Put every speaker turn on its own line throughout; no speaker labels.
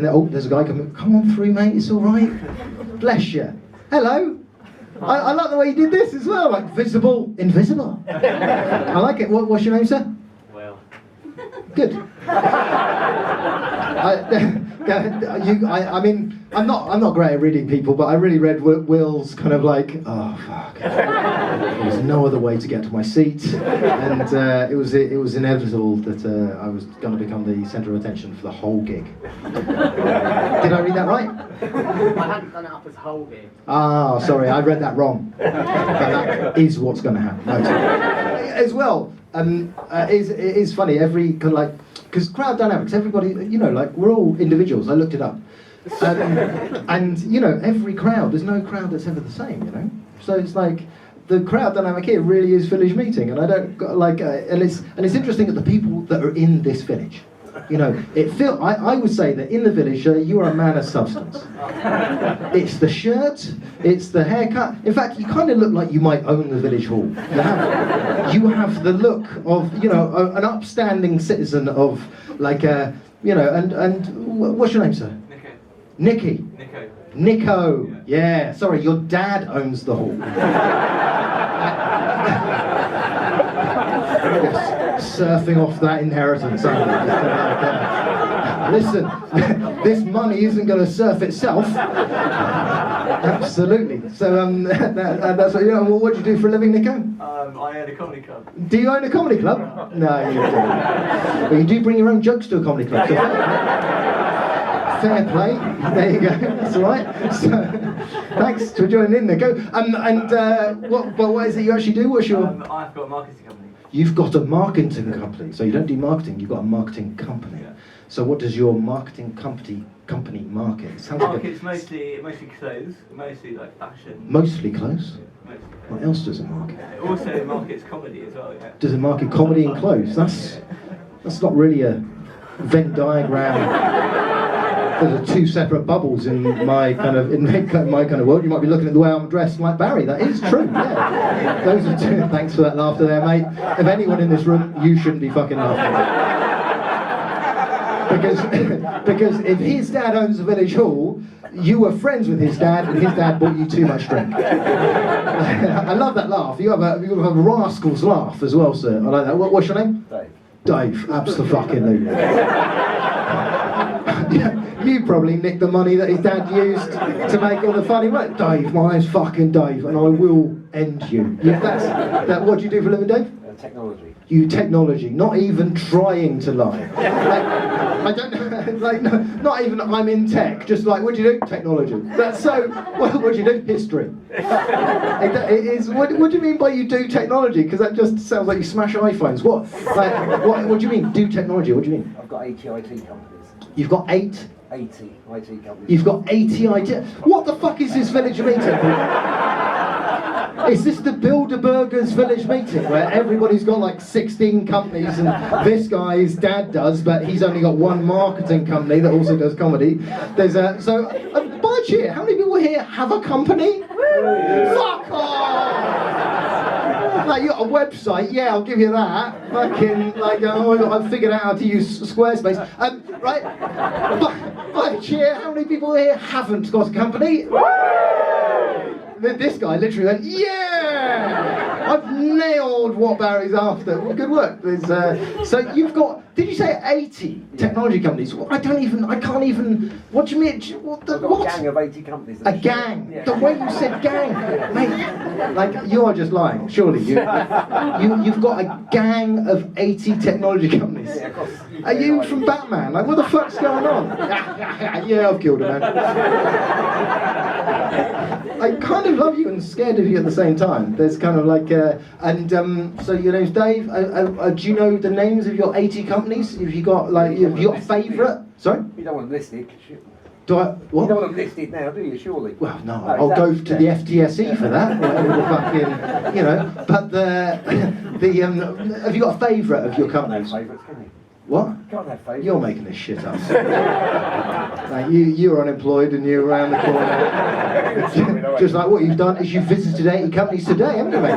And then, oh, there's a guy coming. Come on through, mate. It's all right. Bless you. Hello. I like the way you did this as well. Like visible, invisible. I like it. What's your name, sir?
Well.
Good. I mean, I'm not great at reading people, but I really read Will's kind of like, oh fuck. There was no other way to get to my seat, and it was inevitable that I was going to become the centre of attention for the whole gig. Did I read that right?
I hadn't done it up as a whole gig.
Ah, sorry, I read that wrong. But that is what's going to happen. No, as well, it is funny, every kind of like, because crowd dynamics, everybody, you know, like, we're all individuals, I looked it up. And, you know, every crowd, there's no crowd that's ever the same, you know? So it's like, the crowd dynamic here really is village meeting, and I don't, like, and it's interesting that the people that are in this village, you know, I would say that in the village, you are a man of substance. It's the shirt, it's the haircut. In fact, you kind of look like you might own the village hall. You have the look of, you know, an upstanding citizen of, like, you know, and what's your name, sir? Nicky. Nico. Yeah. Sorry, your dad owns the hall. Yes, surfing off that inheritance. Listen, this money isn't going to surf itself. Absolutely. So that's what you know. What do you do for a living, Nico?
I own a comedy club.
Do you own a comedy club? No, you don't. Well, you do bring your own jokes to a comedy club. So fair play. There you go. That's all right. So, thanks for joining in, Nico. What is it you actually do? What's your?
I've got a marketing company.
You've got a marketing company. So you don't do marketing. You've got a marketing company.
Yeah.
So what does your marketing company market? It sounds
Market's mostly clothes, mostly like fashion.
Mostly clothes.
Mostly clothes.
What else does it market?
It also markets comedy as well. Yeah.
Does it market comedy and clothes? That's not really a Venn diagram. Those are two separate bubbles in my kind of world. You might be looking at the way I'm dressed like Barry. That is true. Yeah. Those are two. Thanks for that laughter there, mate. If anyone in this room, you shouldn't be fucking laughing. Because if his dad owns the village hall, you were friends with his dad, and his dad bought you too much drink. I love that laugh. You have a rascal's laugh as well, sir. I like that. What's your name?
Dave.
Dave. Absolutely. Yeah, you probably nicked the money that his dad used to make all the funny work. Dave, my name's fucking Dave, and I will end you. What do you do for a living, Dave?
Technology.
You technology, not even trying to lie. I don't know, like, no, not even I'm in tech, just like, what do you do? Technology. That's so, what do you do? History. It is, what do you mean by you do technology? Because that just sounds like you smash iPhones. What do you mean, do technology? What do you mean?
I've got 80 IT companies.
You've got 80
IT companies.
You've got 80 IT. What the fuck is this village meeting? Is this the Bilderbergers village meeting where everybody's got like 16 companies and this guy's dad does, but he's only got one marketing company that also does comedy? There's by cheer, how many people here have a company? Fuck off! Like, you got a website, yeah, I'll give you that. Fucking, like, oh my God, I've figured out how to use Squarespace. Right? By cheer, how many people here haven't got a company? This guy literally went, yeah! I've nailed what Barry's after. Well, good work. So you've got, did you say 80 technology companies? Well, I can't even, what do you mean?
I've got a gang of 80 companies.
A gang? Yeah. The way you said gang, mate, like, you are just lying, surely. You've got a gang of 80 technology companies.
Yeah,
are you from Batman? Like, what the fuck's going on? Yeah, I've killed a man. I kind of love you and scared of you at the same time. There's kind of like, so your name's Dave. Do you know the names of your 80 companies? Have you got like, have you got a favourite? Sorry?
You don't want them listed.
Do I? What?
You don't want them listed now, do you? Surely.
Well, no. I'll go to the FTSE for that. Whatever the fucking, you know. But have you got a favourite of your companies?
Favourites, can you?
What?
Can't have favourites.
You're making this shit up. Like, you're unemployed and you're around the corner. Just like what you've done is you've visited 80 companies today, haven't you, mate?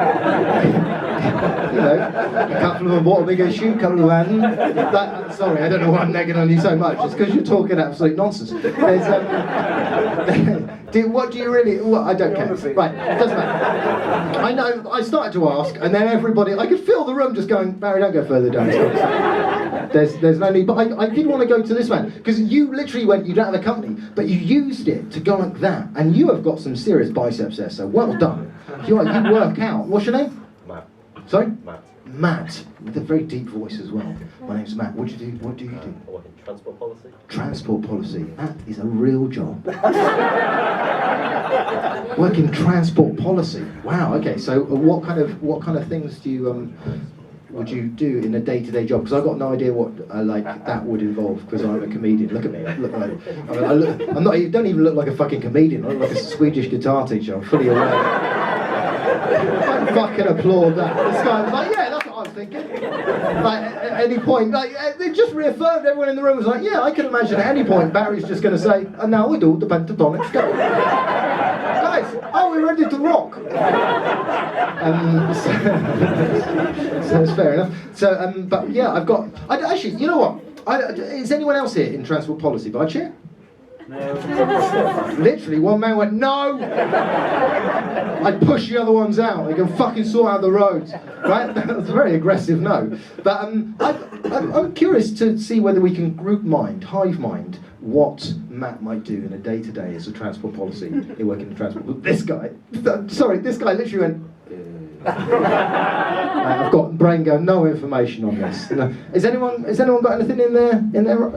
you know, a couple of them bought a bigger shoe, a couple of them hadn't. Sorry, I don't know why I'm nagging on you so much. It's because you're talking absolute nonsense. There's, what do you really? Well, I don't care. Right, it doesn't matter. I know. I started to ask, and then everybody. I could feel the room just going. Barry, don't go further down. There's no need. But I did want to go to this man because you literally went. You don't have a company, but you used it to go like that, and you have got some serious biceps there. So well done. You work out. What's your name?
Matt.
Sorry?
Matt.
Matt, with a very deep voice as well. My name's Matt. What do you do? What do you do?
I work in transport policy.
Transport policy. That is a real job. Work in transport policy. Wow. Okay. So, what kind of things do you would you do in a day-to-day job? Because I've got no idea what like that would involve. Because I'm a comedian. Look at me. I look like, I'm not. You don't even look like a fucking comedian. I look like a Swedish guitar teacher. I'm fully aware. I fucking applaud that. This guy was like, yeah, that's what I was thinking. Like, at any point, like, it just reaffirmed everyone in the room was like, yeah, I can imagine at any point Barry's just going to say, and now we do the pentatonics, go. Guys, are we ready to rock? So it's fair enough. So, but yeah, actually, you know what? Is anyone else here in transport policy? By chair?
No.
Literally, one man went, no! I'd push the other ones out. They can fucking sort out the roads. Right? That was a very aggressive no. But I'm curious to see whether we can hive mind, what Matt might do in a day-to-day as a transport policy. He working in transport. But this guy literally went, I've got brain going, no information on this. No. Has anyone got anything in their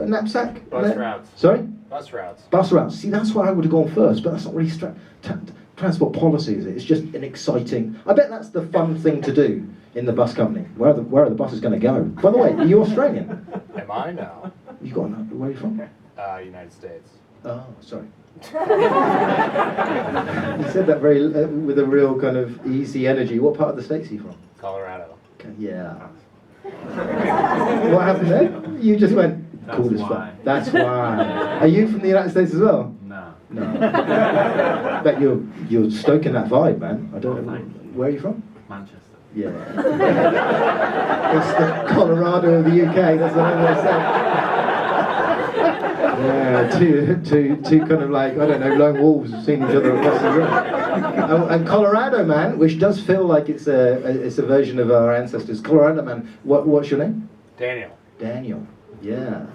knapsack?
Bus routes.
Sorry?
Bus routes.
Bus routes. See, that's why I would have gone first, but that's not really transport policy, is it? It's just an exciting. I bet that's the fun thing to do in the bus company. Where are the buses going to go? By the way, are you Australian?
Am I? No.
You got where are you from?
United States.
Oh, sorry. You said that very with a real kind of easy energy. What part of the States are you from?
Colorado.
Okay, yeah. What happened there? You just went.
That's
Cool as
why.
fuck. That's why. Are you from the United States as well?
No.
No. Bet you're stoking that vibe, man. I don't know. Where are you from?
Manchester.
Yeah. It's the Colorado of the UK. That's what I'm gonna say. Yeah, two kind of like, I don't know, lone wolves have seen each other across the room. And Colorado man, which does feel like it's a version of our ancestors. Colorado man, what's your name?
Daniel.
Daniel. Yeah.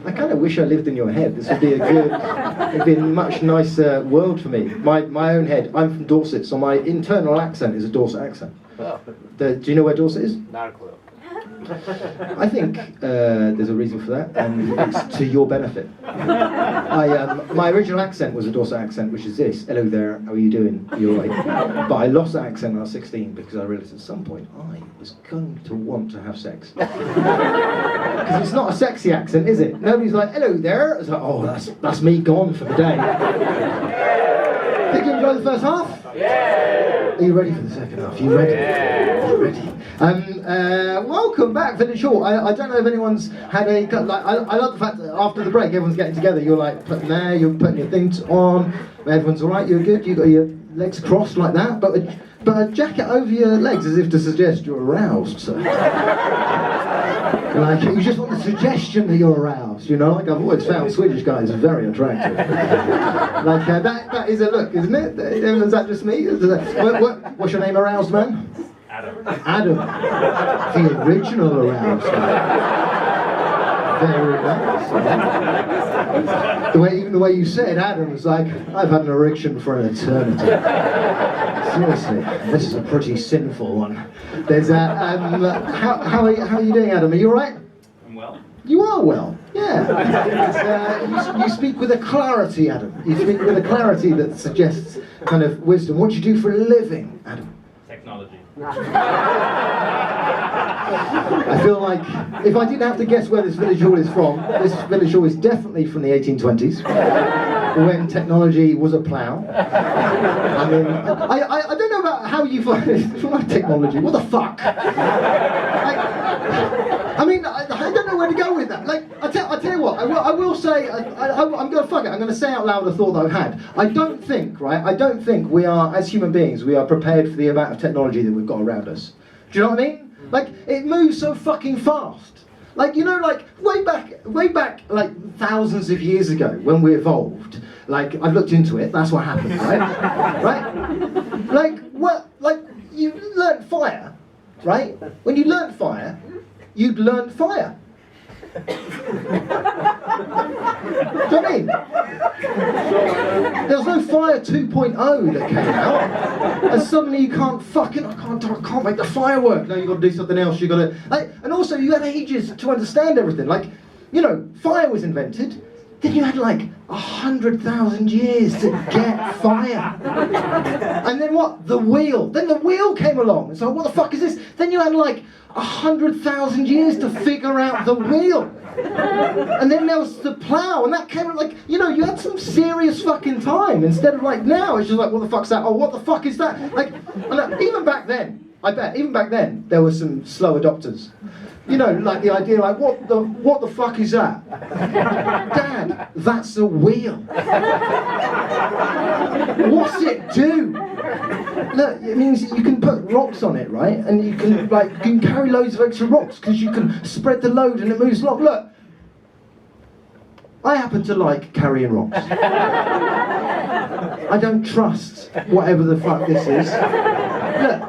I kind of wish I lived in your head. This would be it'd be a much nicer world for me. My own head. I'm from Dorset, so my internal accent is a Dorset accent.
Oh,
Do you know where Dorset is?
not a clue.
I think there's a reason for that, and it's to your benefit. My original accent was a Dorset accent, which is this: "Hello there, how are you doing? You're right." But I lost that accent when I was 16 because I realised at some point I was going to want to have sex. Because it's not a sexy accent, is it? Nobody's like, "Hello there." It's like, "Oh, that's me gone for the day." Did you enjoy the first half?
Yeah.
Are you ready for the second half? Are you ready?
Yeah.
Are you ready? Welcome back, Village Hall. I don't know if anyone's had a like. I love the fact that after the break, everyone's getting together. You're like putting there, you're putting your things on. Everyone's all right. You're good. You got your legs crossed like that, but a jacket over your legs as if to suggest you're aroused. So. Like you just want the suggestion that you're aroused. You know, like I've always found Swedish guys very attractive. Like that is a look, isn't it? Is that just me? What's your name, aroused man?
Adam.
Adam, the original aroused man. Very nice. Even the way you said Adam was like, I've had an erection for an eternity. Seriously, this is a pretty sinful one. There's how are you doing, Adam? Are you all right?
I'm well.
You are well. Yeah. You speak with a clarity, Adam. You speak with a clarity that suggests kind of wisdom. What do you do for a living, Adam?
Technology.
I feel like if I didn't have to guess where this village hall is from, this village hall is definitely from the 1820s, when technology was a plough. I mean, I don't know about how you find it. Like technology, what the fuck? I mean, I don't know where to go with that. Like, I tell you what, I will say, I'm going to fuck it. I'm going to say out loud a thought that I've had. I don't think we are, as human beings, we are prepared for the amount of technology that we've got around us. Do you know what I mean? Like, it moves so fucking fast. Like, you know, like, way back, like, thousands of years ago, when we evolved, like, I've looked into it, that's what happened, right? Right? Like, what, like, you learnt fire, right? When you learnt fire, you'd learnt fire. Do you know what I mean? There was no Fire 2.0 that came out, and suddenly you can't fucking, I can't make the firework. No, you got to do something else. You got to, like, and also you had ages to understand everything. Like, you know, fire was invented. Then you had like 100,000 years to get fire. And then what? The wheel. Then the wheel came along. It's like, what the fuck is this? Then you had like 100,000 years to figure out the wheel. And then there was the plough, and that came out like, you know, you had some serious fucking time. Instead of like now, it's just like, what the fuck's that? Oh, what the fuck is that? Like, and even back then, I bet, even back then, there were some slow adopters. You know, like the idea, like, what the fuck is that? Dad, that's a wheel. What's it do? Look, it means you can put rocks on it, right? And you can, like, you can carry loads of extra rocks because you can spread the load and it moves along. Look, I happen to like carrying rocks. I don't trust whatever the fuck this is. Look,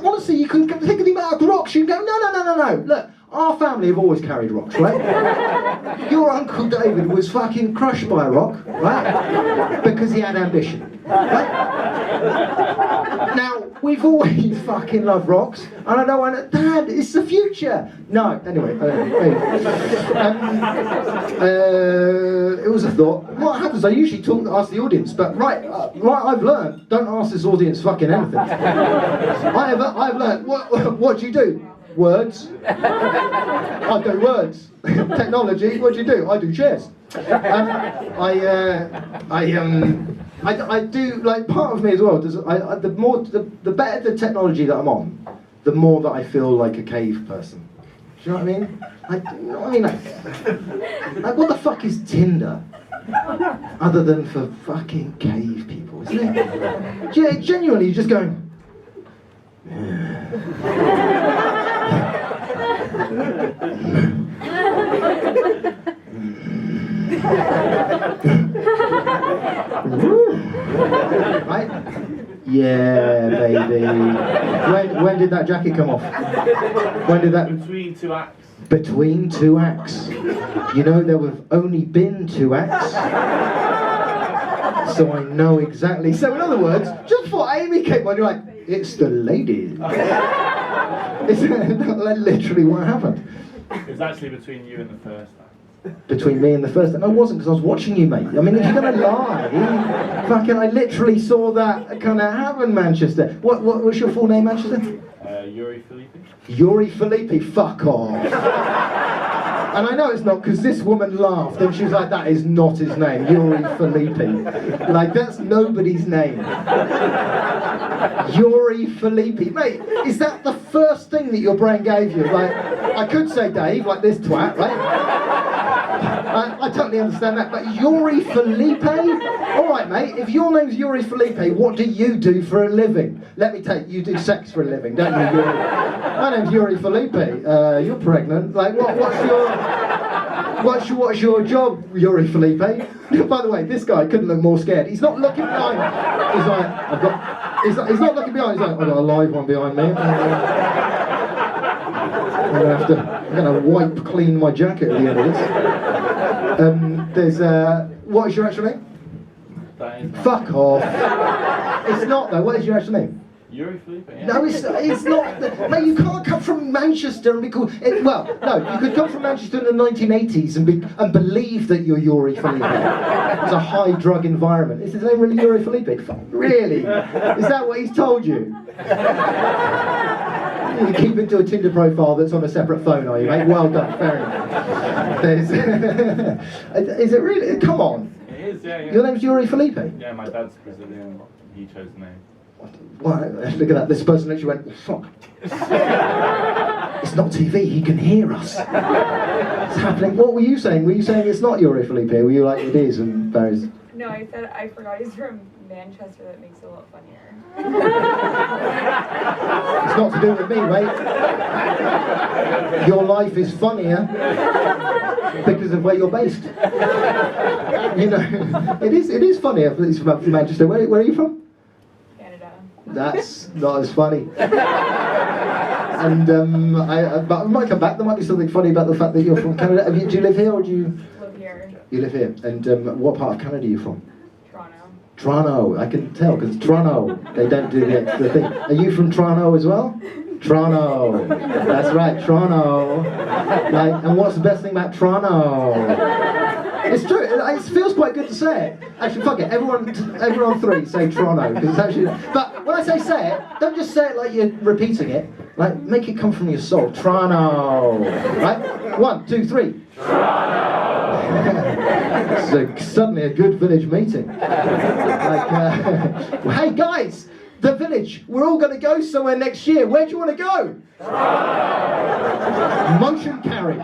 honestly, you can think of the amount of rocks, you can go, no. Look, our family have always carried rocks, right? Your Uncle David was fucking crushed by a rock, right? Because he had ambition, right? Now, we've always fucking loved rocks, and I don't want to, Dad, it's the future. No, anyway, it was a thought. What happens, I usually ask the audience, but right, I've learned, don't ask this audience fucking anything. I've learned, what do you do? Words. I do words. Technology, what do you do? I do chairs. I do, like, part of me as well, the better the technology that I'm on, the more that I feel like a cave person. Do you know what I mean? You know what I mean? Like, what the fuck is Tinder? Other than for fucking cave people, isn't it? Yeah, genuinely, you're just going, right? Yeah, baby. When did that jacket come off? When did that?
Between two acts.
Between two acts. You know, there have only been two acts. So I know exactly. So in other words, just before Amy came on, you're like, it's the ladies. It's literally what happened.
It's actually between you and the first act.
Between me and the first. No, it wasn't, because I was watching you, mate. I mean, if you're gonna lie, fucking, I literally saw that kind of happen, Manchester. What's your full name, Manchester?
Yuri Felipe.
Yuri Felipe. Fuck off. And I know it's not, because this woman laughed and she was like, that is not his name, Yuri Felipe. Like, that's nobody's name. Yuri Felipe. Mate, is that the first thing that your brain gave you? Like, I could say Dave, like this twat, right? I totally understand that, but Yuri Felipe? Alright, mate, if your name's Yuri Felipe, what do you do for a living? Let me take, you do sex for a living, don't you, Yuri? My name's Yuri Felipe. You're pregnant. Like, what's your job, Yuri Felipe? By the way, this guy couldn't look more scared. He's not looking behind. He's like, he's not looking behind. He's like, I've got a live one behind me. I'm gonna wipe clean my jacket at the end of this. What is your actual name?
That is not.
Fuck off. It's not though. What is your actual name?
Yuri Felipe. Yeah.
No, it's not. Mate, you can't come from Manchester and be called. Well, no, you could come from Manchester in the 1980s and believe that you're Yuri Felipe. It's a high drug environment. Is his name really Yuri Felipe? Really? Is that what he's told you? You keep into a Tinder profile that's on a separate phone, are you, mate? Well done, fair enough. Is it really? Come on.
It is, yeah.
Your name's Yuri Felipe?
Yeah, my dad's Brazilian. He chose the name.
Well, look at that. This person literally went, oh, fuck. It's not TV, he can hear us. It's happening. What were you saying? Were you saying it's not Yuri Felipe? Were you like, it is, and Barry's...
No, I said I forgot he's from Manchester. That makes it a lot funnier.
It's not to do with me, mate. Your life is funnier because of where you're based. You know, it is funnier if it's from Manchester. Where are you from?
Canada.
That's not as funny. And but I might come back. There might be something funny about the fact that you're from Canada. Do you live here or do you?
Live here.
You live here. And what part of Canada are you from?
Toronto.
Toronto. I can tell because Toronto. They don't do the extra thing. Are you from Toronto as well? Toronto. That's right, Toronto. Like, and what's the best thing about Toronto? It's true. It feels quite good to say it. Actually, fuck it. Everyone three say Toronto because it's actually. But when I say it, don't just say it like you're repeating it. Like, make it come from your soul. Toronto. Right? 1, 2, 3. It's suddenly a good village meeting. Like, well, hey guys, the village. We're all going to go somewhere next year. Where do you want to go? Motion carry.